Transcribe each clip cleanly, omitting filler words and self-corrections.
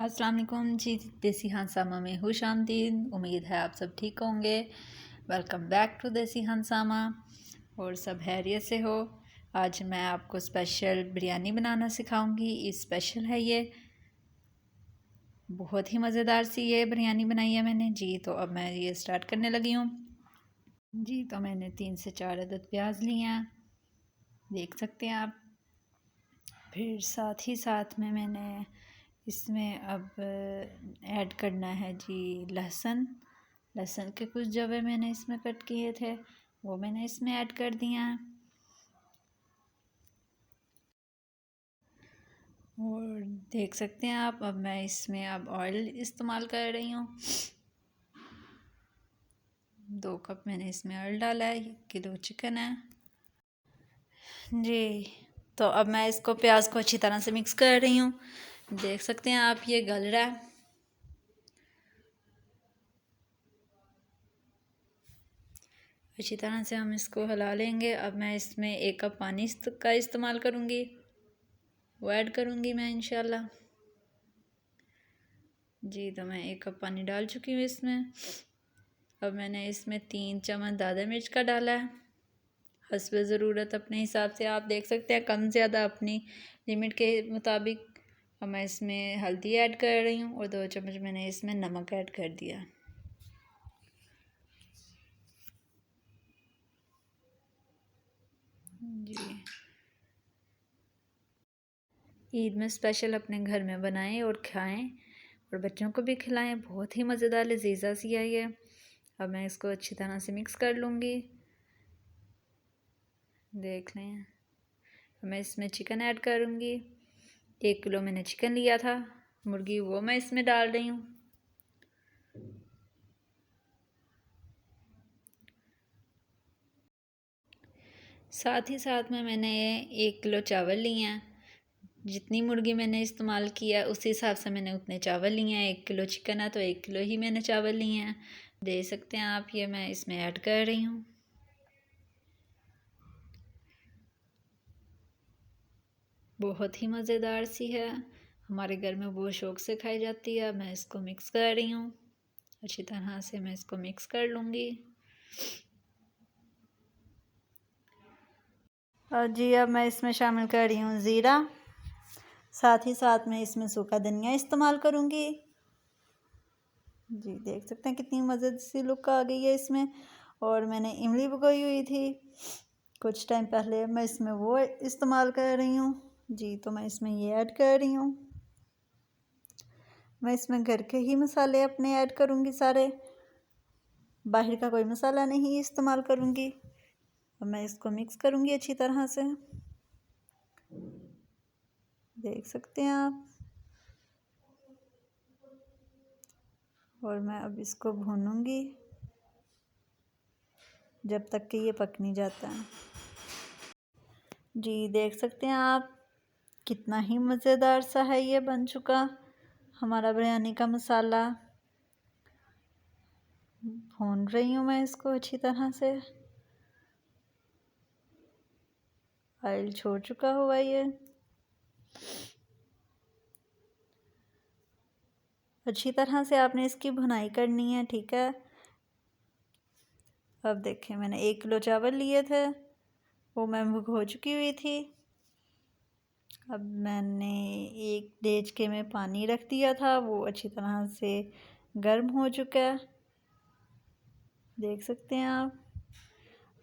अस्सलाम वालेकुम जी। देसी हंसामा में खुश आमदीद। उम्मीद है आप सब ठीक होंगे। वेलकम बैक टू देसी हंसामा और सब खैरियत से हो। आज मैं आपको स्पेशल बिरयानी बनाना सिखाऊंगी। स्पेशल है ये, बहुत ही मज़ेदार सी ये बिरयानी बनाई है मैंने जी। तो अब मैं ये स्टार्ट करने लगी हूँ जी। तो मैंने 3 से 4 अदद प्याज लिए हैं, देख सकते हैं आप। फिर साथ ही साथ में मैंने इसमें अब ऐड करना है जी लहसुन। लहसुन के कुछ जवे मैंने इसमें कट किए थे, वो मैंने इसमें ऐड कर दिया है। और देख सकते हैं आप, अब मैं इसमें अब ऑयल इस्तेमाल कर रही हूँ। 2 कप मैंने इसमें ऑयल डाला है, 1 किलो चिकन है जी। तो अब मैं इसको प्याज को अच्छी तरह से मिक्स कर रही हूँ। देख सकते हैं आप, ये गल रहा है। अच्छी तरह से हम इसको हिला लेंगे। अब मैं इसमें 1 कप पानी का इस्तेमाल करूँगी, वो ऐड करूँगी मैं इंशाल्लाह जी। तो मैं 1 कप पानी डाल चुकी हूँ इसमें। अब मैंने इसमें 3 चम्मच दादा मिर्च का डाला है, हस्ब ज़रूरत अपने हिसाब से आप देख सकते हैं, कम ज़्यादा अपनी लिमिट के मुताबिक। अब मैं इसमें हल्दी ऐड कर रही हूँ और 2 चम्मच मैंने इसमें नमक ऐड कर दिया जी। ईद में स्पेशल अपने घर में बनाएं और खाएं और बच्चों को भी खिलाएं। बहुत ही मज़ेदार लजीजा सी है ये। अब मैं इसको अच्छी तरह से मिक्स कर लूँगी, देख लें। अब मैं इसमें चिकन ऐड करूँगी। 1 किलो मैंने चिकन लिया था, मुर्गी, वो मैं इसमें डाल रही हूँ। साथ ही साथ में मैंने 1 किलो चावल लिए हैं। जितनी मुर्गी मैंने इस्तेमाल किया उसी हिसाब से मैंने उतने चावल लिए हैं। 1 किलो चिकन है तो 1 किलो ही मैंने चावल लिए हैं, देख सकते हैं आप। ये मैं इसमें ऐड कर रही हूँ। बहुत ही मज़ेदार सी है, हमारे घर में बहुत शौक़ से खाई जाती है। मैं इसको मिक्स कर रही हूँ, अच्छी तरह से मैं इसको मिक्स कर लूँगी और जी। अब मैं इसमें शामिल कर रही हूँ ज़ीरा, साथ ही साथ में इसमें सूखा धनिया इस्तेमाल करूँगी जी। देख सकते हैं कितनी मज़े सी लुक आ गई है इसमें। और मैंने इमली भिगोई हुई थी कुछ टाइम पहले, मैं इसमें वो इस्तेमाल कर रही हूँ जी। तो मैं इसमें ये ऐड कर रही हूँ। मैं इसमें घर के ही मसाले अपने ऐड करूँगी सारे, बाहर का कोई मसाला नहीं इस्तेमाल करूँगी। अब मैं इसको मिक्स करूँगी अच्छी तरह से, देख सकते हैं आप। और मैं अब इसको भूनूंगी जब तक कि ये पक नहीं जाता है जी। देख सकते हैं आप, कितना ही मज़ेदार सा है ये बन चुका हमारा बिरयानी का मसाला। भून रही हूँ मैं इसको अच्छी तरह से, ऑयल छोड़ चुका हुआ ये। अच्छी तरह से आपने इसकी भुनाई करनी है, ठीक है। अब देखें, मैंने 1 किलो चावल लिए थे, वो मैं भिगो चुकी हुई थी। अब मैंने 1 देचके में पानी रख दिया था, वो अच्छी तरह से गर्म हो चुका है, देख सकते हैं आप।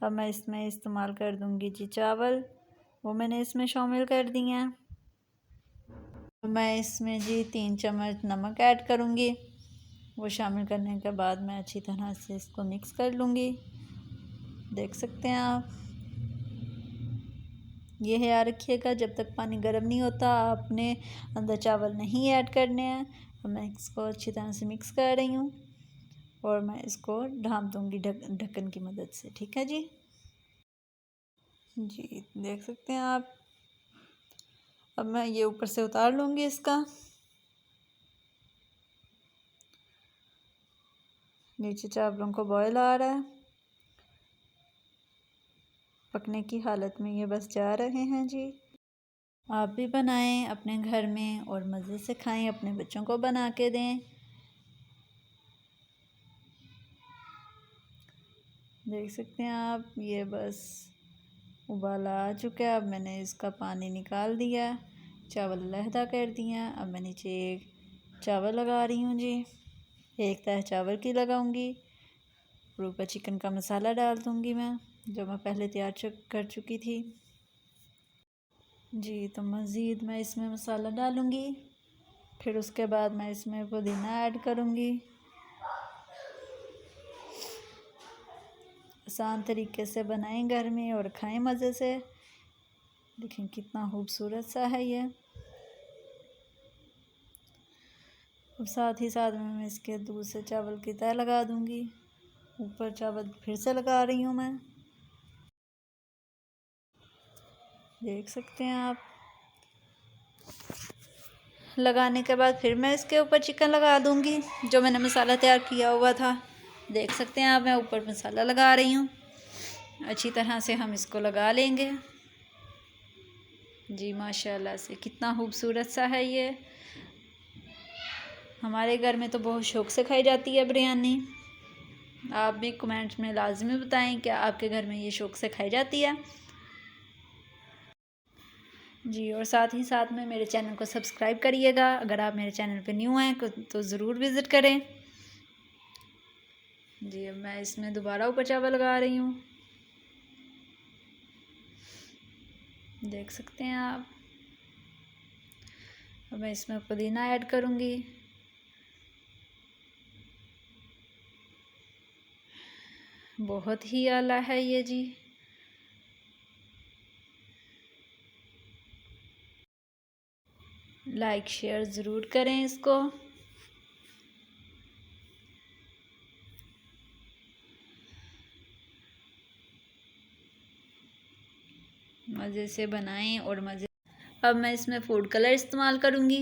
अब मैं इसमें इस्तेमाल कर दूंगी जी चावल, वो मैंने इसमें शामिल कर दिए हैं। मैं इसमें जी 3 चम्मच नमक ऐड करूंगी, वो शामिल करने के बाद मैं अच्छी तरह से इसको मिक्स कर लूँगी, देख सकते हैं आप। ये ख्याल रखिएगा जब तक पानी गर्म नहीं होता आपने अंदर चावल नहीं ऐड करने हैं। और मैं इसको अच्छी तरह से मिक्स कर रही हूँ और मैं इसको ढाँप दूँगी ढक्कन की मदद से, ठीक है जी। जी देख सकते हैं आप। अब मैं ये ऊपर से उतार लूँगी इसका, नीचे चावलों को बॉयल आ रहा है, पकने की हालत में ये बस जा रहे हैं जी। आप भी बनाएं अपने घर में और मज़े से खाएं, अपने बच्चों को बना के दें। देख सकते हैं आप, ये बस उबाला आ चुका है। अब मैंने इसका पानी निकाल दिया, चावल अलहदा कर दिया। अब मैं नीचे चावल लगा रही हूँ जी, एक तह चावल की लगाऊंगी और ऊपर चिकन का मसाला डाल दूंगी मैं, जो मैं पहले तैयार कर चुकी थी जी। तो मज़ीद मैं इसमें मसाला डालूंगी, फिर उसके बाद मैं इसमें पुदीना ऐड करूंगी। आसान तरीके से बनाएं घर में और खाएं मज़े से। देखें कितना खूबसूरत सा है ये। और साथ ही साथ में मैं इसके दूसरे चावल की तह लगा दूंगी। ऊपर चावल फिर से लगा रही हूँ मैं, देख सकते हैं आप। लगाने के बाद फिर मैं इसके ऊपर चिकन लगा दूंगी, जो मैंने मसाला तैयार किया हुआ था। देख सकते हैं आप, मैं ऊपर मसाला लगा रही हूँ। अच्छी तरह से हम इसको लगा लेंगे जी। माशाल्लाह से कितना खूबसूरत सा है ये। हमारे घर में तो बहुत शौक़ से खाई जाती है बिरयानी। आप भी कमेंट्स में लाजमी बताएं कि आपके घर में ये शौक़ से खाई जाती है जी। और साथ ही साथ में मेरे चैनल को सब्सक्राइब करिएगा। अगर आप मेरे चैनल पे न्यू हैं तो ज़रूर विज़िट करें जी। अब मैं इसमें दोबारा ऊपर चावल लगा रही हूँ, देख सकते हैं आप। अब मैं इसमें पुदीना ऐड करूँगी। बहुत ही आला है ये जी। लाइक शेयर ज़रूर करें इसको। मज़े से बनाएं और मज़े। अब मैं इसमें फूड कलर इस्तेमाल करूँगी,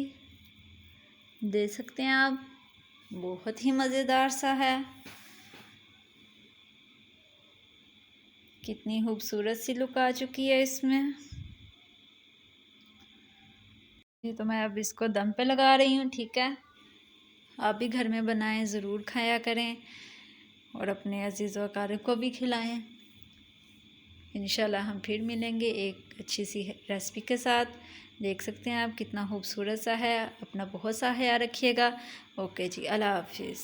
देख सकते हैं आप। बहुत ही मज़ेदार सा है, कितनी खूबसूरत सी लुक आ चुकी है इसमें जी। तो मैं अब इसको दम पे लगा रही हूँ, ठीक है। आप भी घर में बनाएं, ज़रूर खाया करें और अपने अजीज़ व अकारिब को भी खिलाएं। इंशाल्लाह हम फिर मिलेंगे एक अच्छी सी रेसिपी के साथ। देख सकते हैं आप कितना खूबसूरत सा है। अपना बहुत सा ख्याल रखिएगा। ओके जी, अल्लाह हाफिज़।